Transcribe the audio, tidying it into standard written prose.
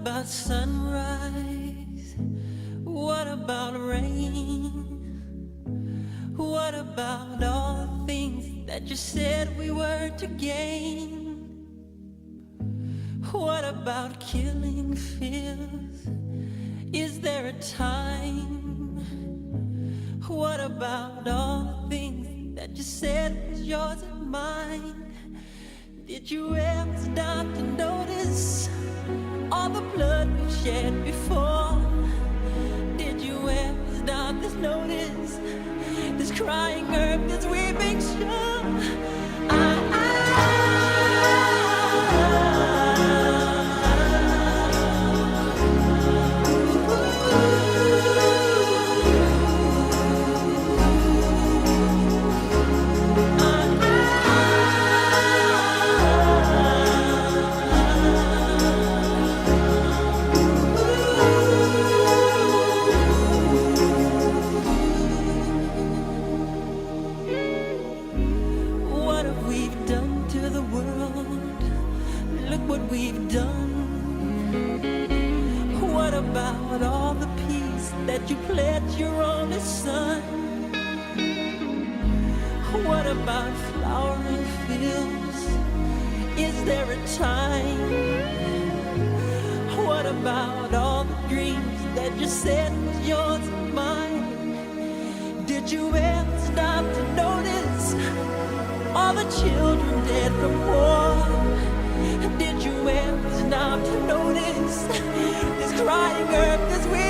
about sunrise? What about rain? What about all the things that you said we were to gain? What about killing fears? Is there a time? What about all the things that you said was yours and mine? Did you ever stop to notice all the blood we shed before? Did you ever stop to notice this crying earth, this weeping shore? What we've done. What about all the peace that you pledged your only son? What about flowering fields? Is there a time? What about all the dreams that you said was yours and mine? Did you ever stop to notice all the children dead from war? Did you ever stop to notice this crying earth, this weird